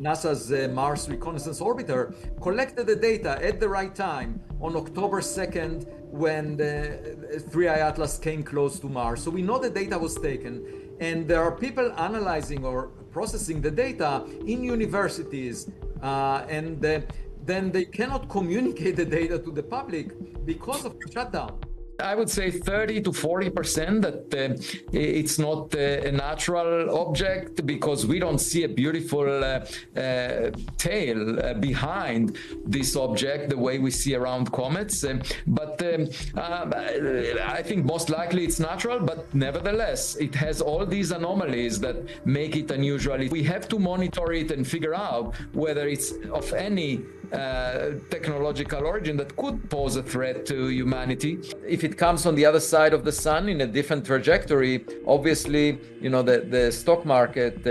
NASA's Mars Reconnaissance Orbiter, collected the data at the right time on October 2nd when the 3I Atlas came close to Mars. So we know the data was taken, and there are people analyzing or processing the data in universities, and then they cannot communicate the data to the public because of the shutdown. I would say 30 to 40% that it's not a natural object, because we don't see a beautiful tail behind this object the way we see around comets. But I think most likely it's natural, but nevertheless, it has all these anomalies that make it unusual. We have to monitor it and figure out whether it's of any technological origin that could pose a threat to humanity. If it comes on the other side of the sun in a different trajectory, obviously, the stock market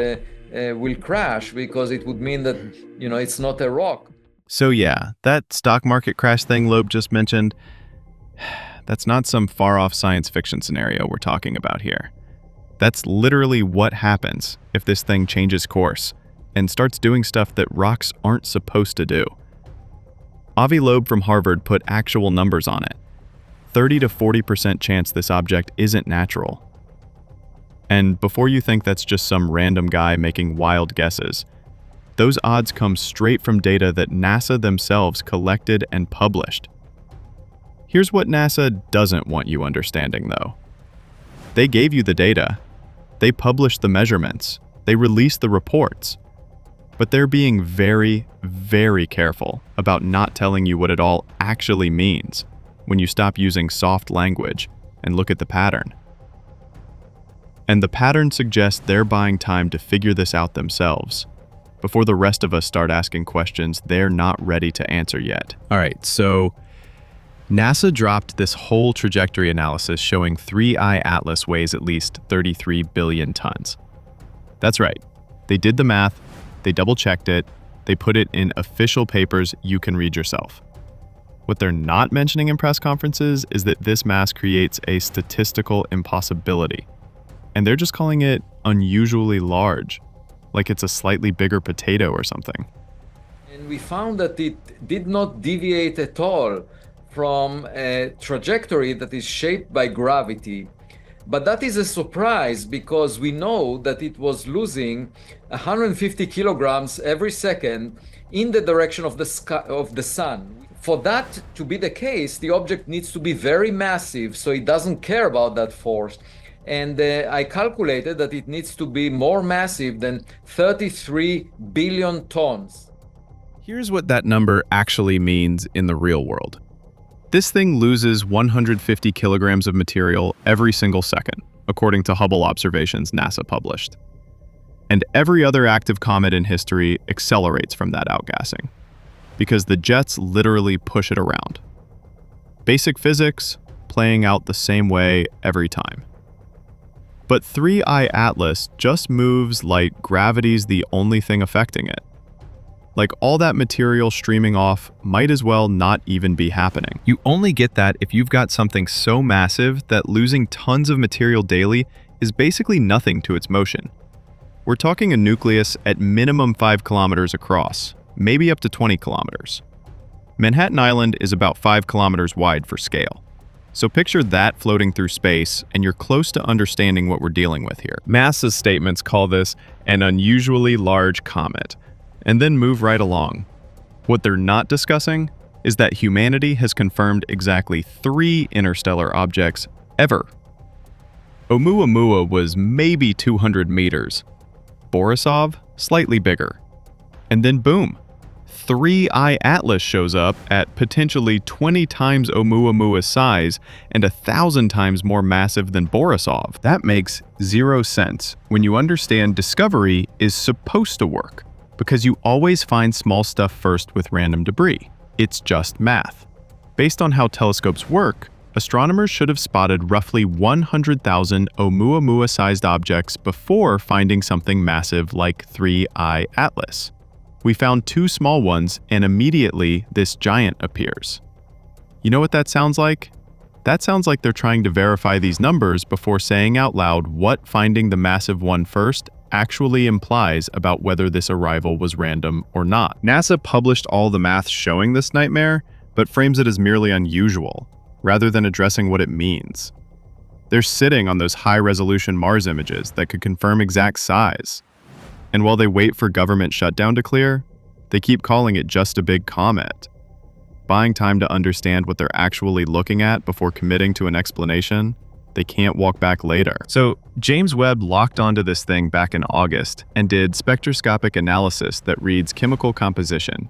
will crash, because it would mean that, it's not a rock. So yeah, that stock market crash thing Loeb just mentioned, that's not some far-off science fiction scenario we're talking about here. That's literally what happens if this thing changes course and starts doing stuff that rocks aren't supposed to do. Avi Loeb from Harvard put actual numbers on it. 30 to 40% chance this object isn't natural. And before you think that's just some random guy making wild guesses, those odds come straight from data that NASA themselves collected and published. Here's what NASA doesn't want you understanding, though. They gave you the data. They published the measurements. They released the reports. But they're being very, very careful about not telling you what it all actually means when you stop using soft language and look at the pattern. And the pattern suggests they're buying time to figure this out themselves before the rest of us start asking questions they're not ready to answer yet. All right, so NASA dropped this whole trajectory analysis showing 3I Atlas weighs at least 33 billion tons. That's right. They did the math. They double-checked it, they put it in official papers you can read yourself. What they're not mentioning in press conferences is that this mass creates a statistical impossibility. And they're just calling it unusually large, like it's a slightly bigger potato or something. And we found that it did not deviate at all from a trajectory that is shaped by gravity. But that is a surprise, because we know that it was losing 150 kilograms every second in the direction of the sun. For that to be the case, the object needs to be very massive, so it doesn't care about that force. And I calculated that it needs to be more massive than 33 billion tons. Here's what that number actually means in the real world. This thing loses 150 kilograms of material every single second, according to Hubble observations NASA published. And every other active comet in history accelerates from that outgassing, because the jets literally push it around. Basic physics playing out the same way every time. But 3I Atlas just moves like gravity's the only thing affecting it. Like all that material streaming off might as well not even be happening. You only get that if you've got something so massive that losing tons of material daily is basically nothing to its motion. We're talking a nucleus at minimum 5 kilometers across, maybe up to 20 kilometers. Manhattan Island is about 5 kilometers wide for scale. So picture that floating through space, and you're close to understanding what we're dealing with here. NASA's statements call this an unusually large comet, and then move right along. What they're not discussing is that humanity has confirmed exactly 3 interstellar objects ever. Oumuamua was maybe 200 meters. Borisov, slightly bigger. And then boom, 3I Atlas shows up at potentially 20 times Oumuamua's size and 1,000 times more massive than Borisov. That makes 0 sense when you understand discovery is supposed to work, because you always find small stuff first with random debris. It's just math. Based on how telescopes work, astronomers should have spotted roughly 100,000 Oumuamua-sized objects before finding something massive like 3I Atlas. We found 2 small ones, and immediately this giant appears. You know what that sounds like? That sounds like they're trying to verify these numbers before saying out loud what finding the massive one first actually implies about whether this arrival was random or not. NASA published all the math showing this nightmare, but frames it as merely unusual, rather than addressing what it means. They're sitting on those high-resolution Mars images that could confirm exact size. And while they wait for government shutdown to clear, they keep calling it just a big comet. Buying time to understand what they're actually looking at before committing to an explanation they can't walk back later. So James Webb locked onto this thing back in August and did spectroscopic analysis that reads chemical composition.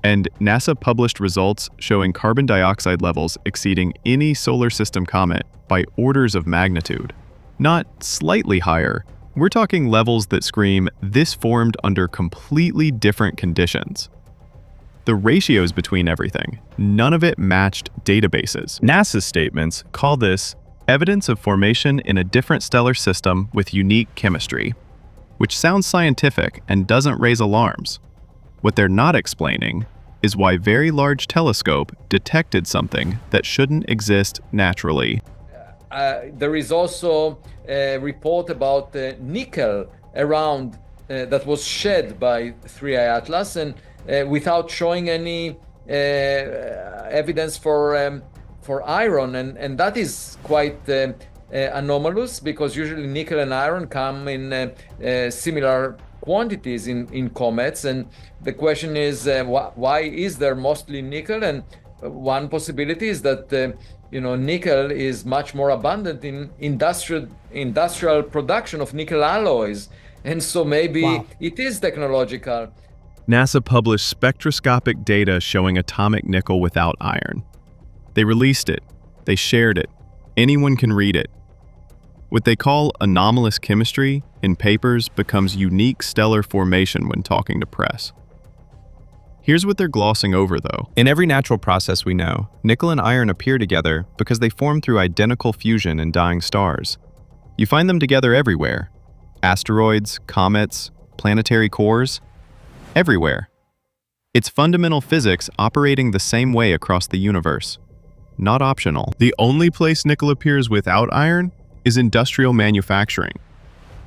And NASA published results showing carbon dioxide levels exceeding any solar system comet by orders of magnitude. Not slightly higher, we're talking levels that scream this formed under completely different conditions. The ratios between everything, none of it matched databases. NASA's statements call this evidence of formation in a different stellar system with unique chemistry, which sounds scientific and doesn't raise alarms. What they're not explaining is why Very Large Telescope detected something that shouldn't exist naturally. There is also a report about nickel around that was shed by 3I Atlas, and without showing any evidence for iron, and that is quite anomalous, because usually nickel and iron come in similar quantities in comets, and the question is why is there mostly nickel? And one possibility is that nickel is much more abundant in industrial production of nickel alloys, and so maybe it is technological. NASA published spectroscopic data showing atomic nickel without iron. They released it. They shared it. Anyone can read it. What they call anomalous chemistry in papers becomes unique stellar formation when talking to press. Here's what they're glossing over, though. In every natural process we know, nickel and iron appear together because they form through identical fusion in dying stars. You find them together everywhere. Asteroids, comets, planetary cores, everywhere. It's fundamental physics operating the same way across the universe. Not optional. The only place nickel appears without iron is industrial manufacturing.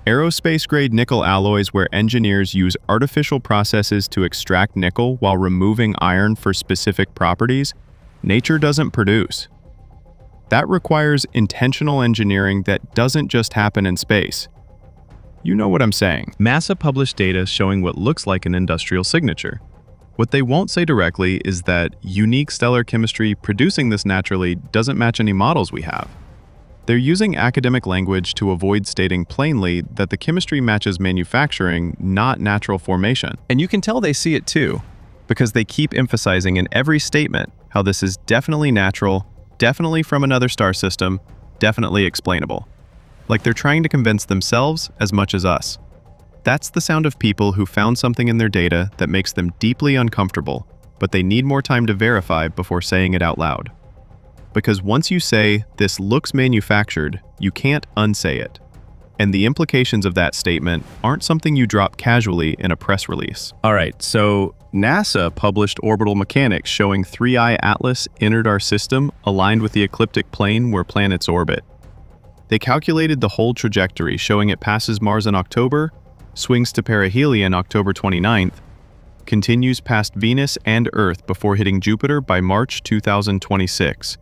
Aerospace-grade nickel alloys where engineers use artificial processes to extract nickel while removing iron for specific properties, nature doesn't produce. That requires intentional engineering that doesn't just happen in space. You know what I'm saying. NASA published data showing what looks like an industrial signature. What they won't say directly is that unique stellar chemistry producing this naturally doesn't match any models we have. They're using academic language to avoid stating plainly that the chemistry matches manufacturing, not natural formation. And you can tell they see it too, because they keep emphasizing in every statement how this is definitely natural, definitely from another star system, definitely explainable. Like they're trying to convince themselves as much as us. That's the sound of people who found something in their data that makes them deeply uncomfortable, but they need more time to verify before saying it out loud. Because once you say, this looks manufactured, you can't unsay it. And the implications of that statement aren't something you drop casually in a press release. All right, so NASA published orbital mechanics showing 3I Atlas entered our system aligned with the ecliptic plane where planets orbit. They calculated the whole trajectory, showing it passes Mars in October, swings to perihelion October 29th, continues past Venus and Earth before hitting Jupiter by March 2026.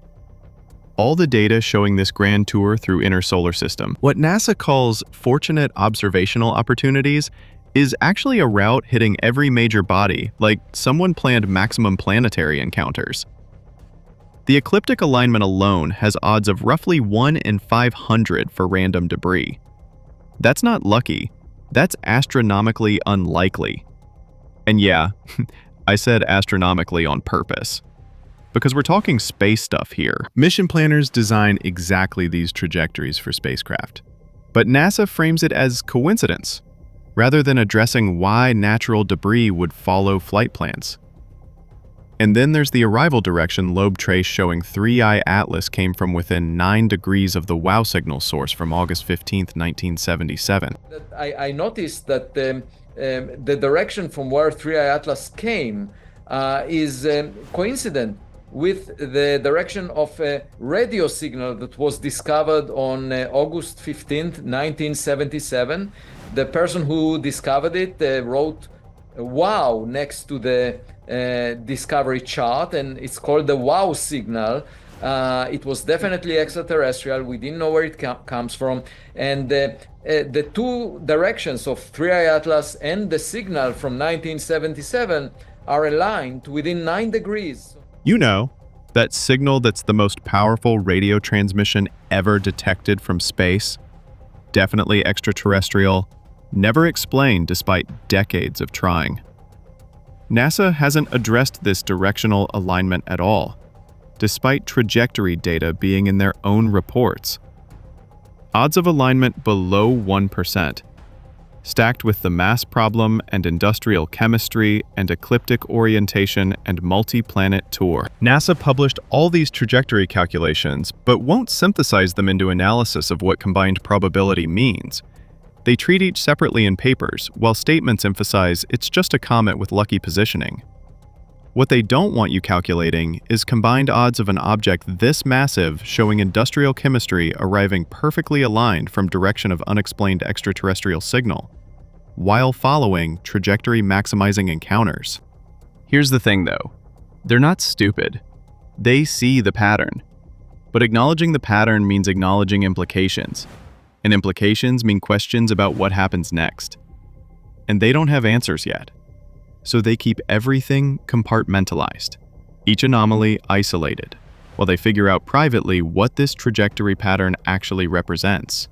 All the data showing this grand tour through inner solar system. What NASA calls fortunate observational opportunities is actually a route hitting every major body, like someone planned maximum planetary encounters. The ecliptic alignment alone has odds of roughly 1 in 500 for random debris. That's not lucky, that's astronomically unlikely. And yeah, I said astronomically on purpose. Because we're talking space stuff here. Mission planners design exactly these trajectories for spacecraft. But NASA frames it as coincidence, rather than addressing why natural debris would follow flight plans. And then there's the arrival direction Loeb trace showing 3I Atlas came from within 9 degrees of the WOW signal source from August 15, 1977. I noticed that the direction from where 3I Atlas came is coincident with the direction of a radio signal that was discovered on August 15th, 1977, The person who discovered it wrote "wow" next to the discovery chart, and it's called the wow signal. It was definitely extraterrestrial. We didn't know where it comes from. And the two directions of 3i Atlas and the signal from 1977 are aligned within 9 degrees. You know, that signal that's the most powerful radio transmission ever detected from space, definitely extraterrestrial, never explained despite decades of trying. NASA hasn't addressed this directional alignment at all, despite trajectory data being in their own reports. Odds of alignment below 1%, stacked with the mass problem and industrial chemistry and ecliptic orientation and multi-planet tour. NASA published all these trajectory calculations, but won't synthesize them into analysis of what combined probability means. They treat each separately in papers, while statements emphasize it's just a comet with lucky positioning. What they don't want you calculating is combined odds of an object this massive showing industrial chemistry arriving perfectly aligned from direction of unexplained extraterrestrial signal, while following trajectory maximizing encounters. Here's the thing though, they're not stupid. They see the pattern. But acknowledging the pattern means acknowledging implications. And implications mean questions about what happens next. And they don't have answers yet. So they keep everything compartmentalized, each anomaly isolated, while they figure out privately what this trajectory pattern actually represents.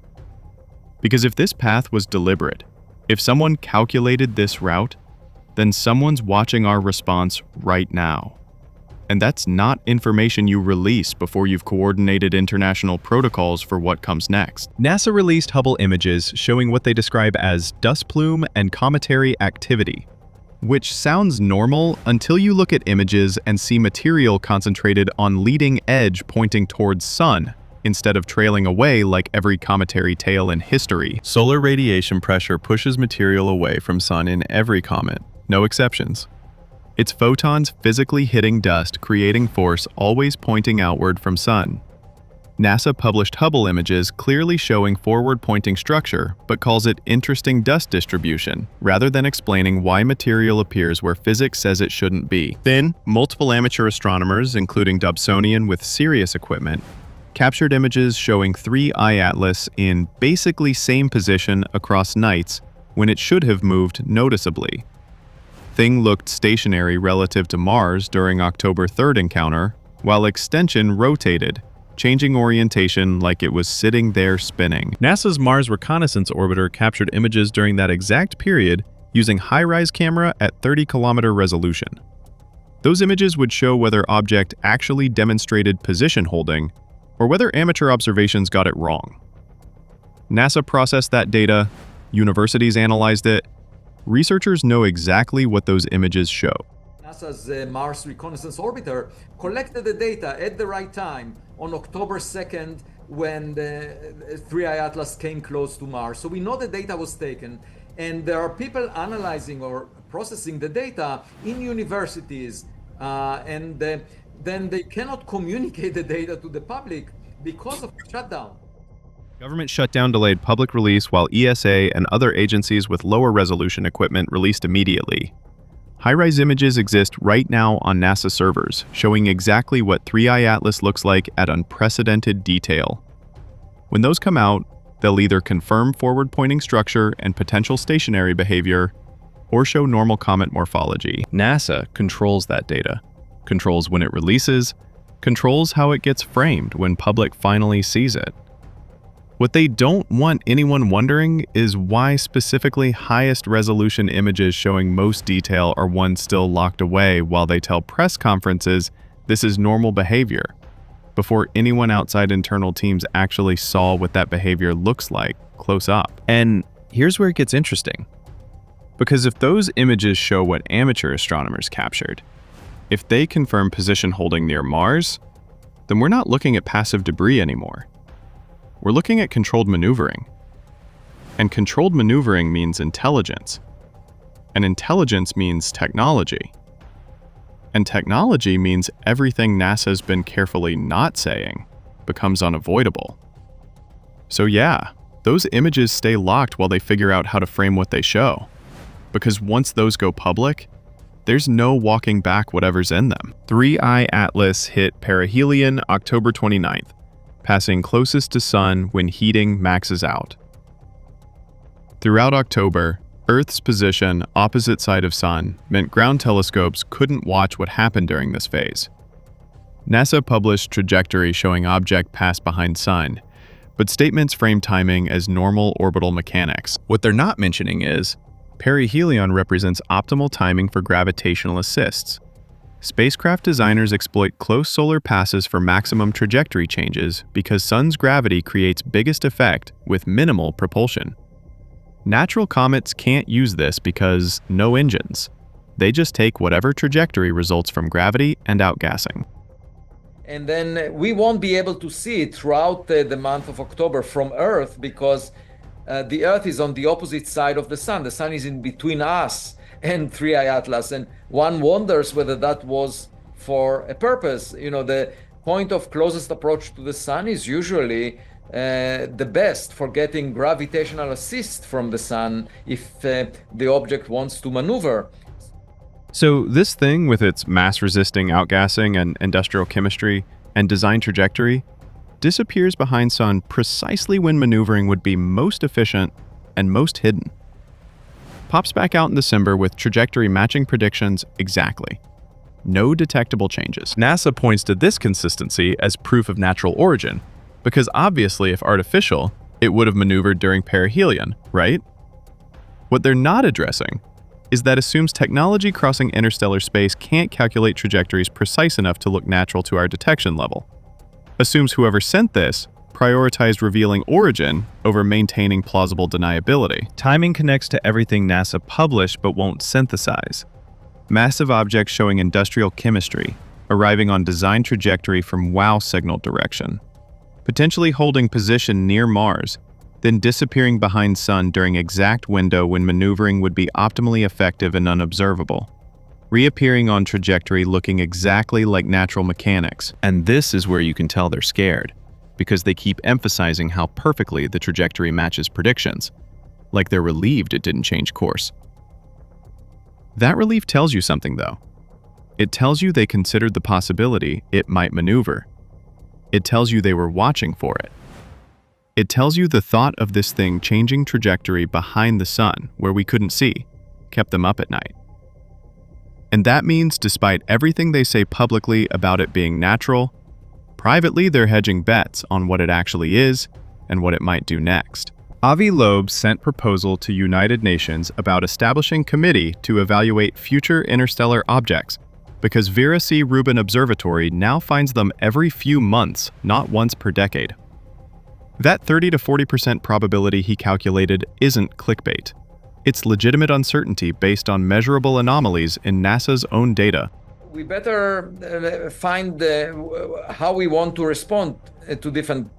Because if this path was deliberate, if someone calculated this route, then someone's watching our response right now. And that's not information you release before you've coordinated international protocols for what comes next. NASA released Hubble images showing what they describe as dust plume and cometary activity, which sounds normal until you look at images and see material concentrated on leading edge pointing towards sun, instead of trailing away like every cometary tail in history. Solar radiation pressure pushes material away from sun in every comet, no exceptions. It's photons physically hitting dust, creating force always pointing outward from sun. NASA published Hubble images clearly showing forward-pointing structure, but calls it interesting dust distribution, rather than explaining why material appears where physics says it shouldn't be. Then, multiple amateur astronomers, including Dobsonian with serious equipment, captured images showing 3i Atlas in basically same position across nights when it should have moved noticeably. Thing looked stationary relative to Mars during October 3rd encounter, while extension rotated, changing orientation like it was sitting there spinning. NASA's Mars Reconnaissance Orbiter captured images during that exact period using high-rise camera at 30-kilometer resolution. Those images would show whether object actually demonstrated position holding or whether amateur observations got it wrong. NASA processed that data, universities analyzed it, researchers know exactly what those images show. NASA's Mars Reconnaissance Orbiter collected the data at the right time on October 2nd when the 3i Atlas came close to Mars. So we know the data was taken, and there are people analyzing or processing the data in universities, and then they cannot communicate the data to the public because of the shutdown. Government shutdown delayed public release while ESA and other agencies with lower resolution equipment released immediately. High-rise images exist right now on NASA servers, showing exactly what 3i Atlas looks like at unprecedented detail. When those come out, they'll either confirm forward-pointing structure and potential stationary behavior, or show normal comet morphology. NASA controls that data, controls when it releases, controls how it gets framed when public finally sees it. What they don't want anyone wondering is why specifically highest resolution images showing most detail are ones still locked away while they tell press conferences this is normal behavior, before anyone outside internal teams actually saw what that behavior looks like close up. And here's where it gets interesting. Because if those images show what amateur astronomers captured, if they confirm position holding near Mars, then we're not looking at passive debris anymore. We're looking at controlled maneuvering. And controlled maneuvering means intelligence. And intelligence means technology. And technology means everything NASA's been carefully not saying becomes unavoidable. So yeah, those images stay locked while they figure out how to frame what they show. Because once those go public, there's no walking back whatever's in them. 3I Atlas hit perihelion October 29th, passing closest to Sun when heating maxes out. Throughout October, Earth's position opposite side of Sun meant ground telescopes couldn't watch what happened during this phase. NASA published trajectory showing object pass behind Sun, but statements frame timing as normal orbital mechanics. What they're not mentioning is, perihelion represents optimal timing for gravitational assists. Spacecraft designers exploit close solar passes for maximum trajectory changes because Sun's gravity creates biggest effect with minimal propulsion. Natural comets can't use this because no engines. They just take whatever trajectory results from gravity and outgassing. And then we won't be able to see it throughout the month of October from Earth because the Earth is on the opposite side of the Sun. The Sun is in between us and 3I Atlas. And one wonders whether that was for a purpose. You know, the point of closest approach to the Sun is usually the best for getting gravitational assist from the Sun if the object wants to maneuver. So this thing with its mass-resisting outgassing and industrial chemistry and design trajectory disappears behind Sun precisely when maneuvering would be most efficient and most hidden. Pops back out in December with trajectory matching predictions exactly. No detectable changes. NASA points to this consistency as proof of natural origin, because obviously if artificial, it would have maneuvered during perihelion, right? What they're not addressing is that assumes technology crossing interstellar space can't calculate trajectories precise enough to look natural to our detection level. Assumes whoever sent this prioritized revealing origin over maintaining plausible deniability. Timing connects to everything NASA published but won't synthesize. Massive objects showing industrial chemistry, arriving on design trajectory from WOW signal direction, potentially holding position near Mars, then disappearing behind Sun during exact window when maneuvering would be optimally effective and unobservable, reappearing on trajectory looking exactly like natural mechanics. And this is where you can tell they're scared, because they keep emphasizing how perfectly the trajectory matches predictions, like they're relieved it didn't change course. That relief tells you something, though. It tells you they considered the possibility it might maneuver. It tells you they were watching for it. It tells you the thought of this thing changing trajectory behind the Sun, where we couldn't see, kept them up at night. And that means despite everything they say publicly about it being natural, privately they're hedging bets on what it actually is and what it might do next. Avi Loeb sent proposal to United Nations about establishing committee to evaluate future interstellar objects, because Vera C. Rubin Observatory now finds them every few months, not once per decade. That 30 to 40% probability he calculated isn't clickbait. It's legitimate uncertainty based on measurable anomalies in NASA's own data. We better find how we want to respond to different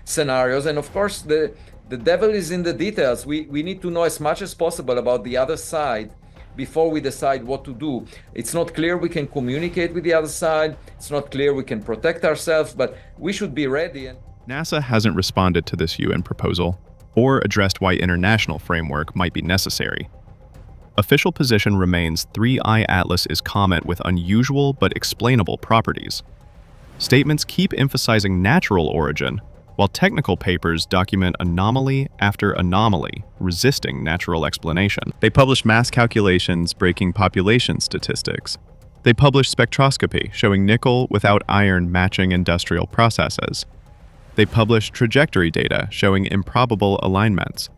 scenarios. And of course, the devil is in the details. We need to know as much as possible about the other side before we decide what to do. It's not clear we can communicate with the other side. It's not clear we can protect ourselves, but we should be ready. NASA hasn't responded to this UN proposal or addressed why international framework might be necessary. Official position remains 3I Atlas is comet with unusual but explainable properties. Statements keep emphasizing natural origin, while technical papers document anomaly after anomaly, resisting natural explanation. They publish mass calculations breaking population statistics. They publish spectroscopy showing nickel without iron matching industrial processes. They published trajectory data showing improbable alignments.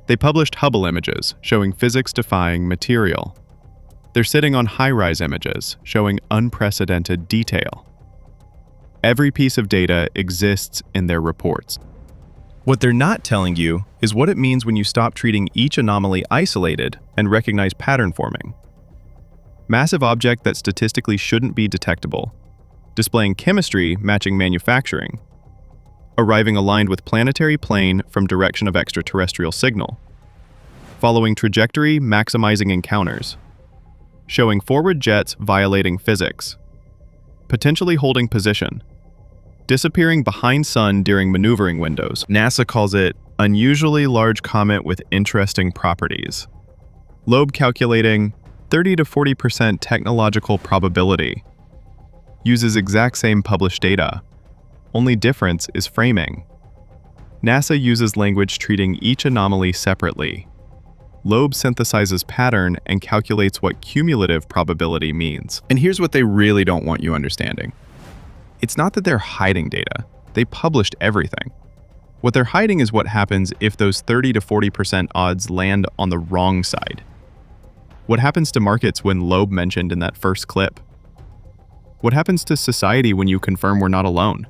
They published Hubble images showing physics-defying material. They're sitting on high-rise images showing unprecedented detail. Every piece of data exists in their reports. What they're not telling you is what it means when you stop treating each anomaly isolated and recognize pattern forming. Massive object that statistically shouldn't be detectable, displaying chemistry matching manufacturing, arriving aligned with planetary plane from direction of extraterrestrial signal, following trajectory maximizing encounters, showing forward jets violating physics, potentially holding position, disappearing behind Sun during maneuvering windows. NASA calls it unusually large comet with interesting properties. Loeb calculating 30 to 40% technological probability. Uses exact same published data. Only difference is framing. NASA uses language treating each anomaly separately. Loeb synthesizes pattern and calculates what cumulative probability means. And here's what they really don't want you understanding. It's not that they're hiding data. They published everything. What they're hiding is what happens if those 30 to 40% odds land on the wrong side. What happens to markets when Loeb mentioned in that first clip? What happens to society when you confirm we're not alone?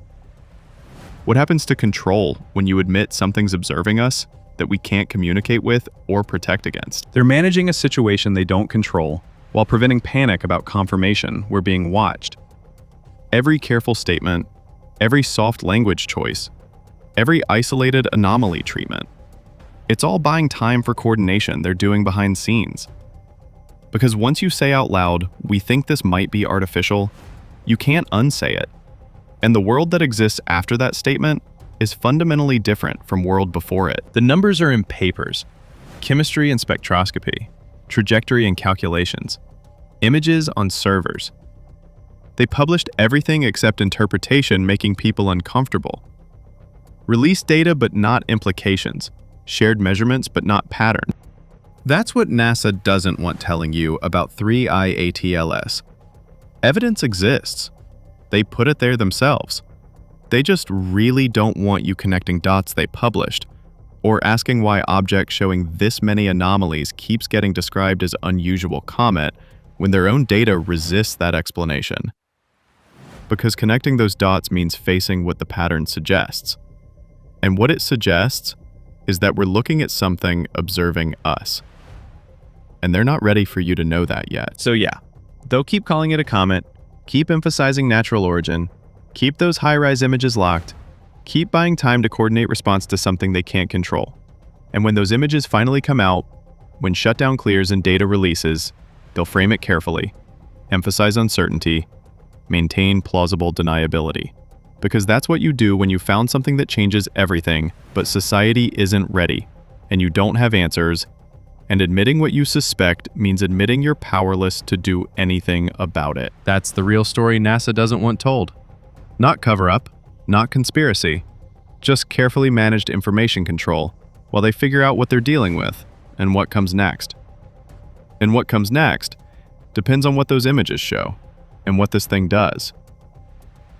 What happens to control when you admit something's observing us that we can't communicate with or protect against? They're managing a situation they don't control while preventing panic about confirmation we're being watched. Every careful statement, every soft language choice, every isolated anomaly treatment, it's all buying time for coordination they're doing behind scenes. Because once you say out loud, we think this might be artificial, you can't unsay it. And the world that exists after that statement is fundamentally different from world before it. The numbers are in papers, chemistry and spectroscopy, trajectory and calculations, images on servers. They published everything except interpretation, making people uncomfortable. Released data but not implications, shared measurements but not pattern. That's what NASA doesn't want telling you about 3I-ATLS. Evidence exists. They put it there themselves. They just really don't want you connecting dots they published, or asking why objects showing this many anomalies keeps getting described as unusual comet when their own data resists that explanation. Because connecting those dots means facing what the pattern suggests. And what it suggests is that we're looking at something observing us. And they're not ready for you to know that yet. So yeah, they'll keep calling it a comet, keep emphasizing natural origin, keep those high-rise images locked, keep buying time to coordinate response to something they can't control. And when those images finally come out, when shutdown clears and data releases, they'll frame it carefully, emphasize uncertainty, maintain plausible deniability. Because that's what you do when you found something that changes everything, but society isn't ready, and you don't have answers, and admitting what you suspect means admitting you're powerless to do anything about it. That's the real story NASA doesn't want told. Not cover-up, not conspiracy, just carefully managed information control while they figure out what they're dealing with and what comes next. And what comes next depends on what those images show and what this thing does,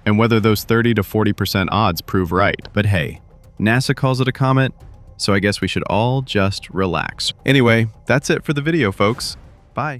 and whether those 30 to 40% odds prove right. But hey, NASA calls it a comet, so I guess we should all just relax. Anyway, that's it for the video, folks. Bye.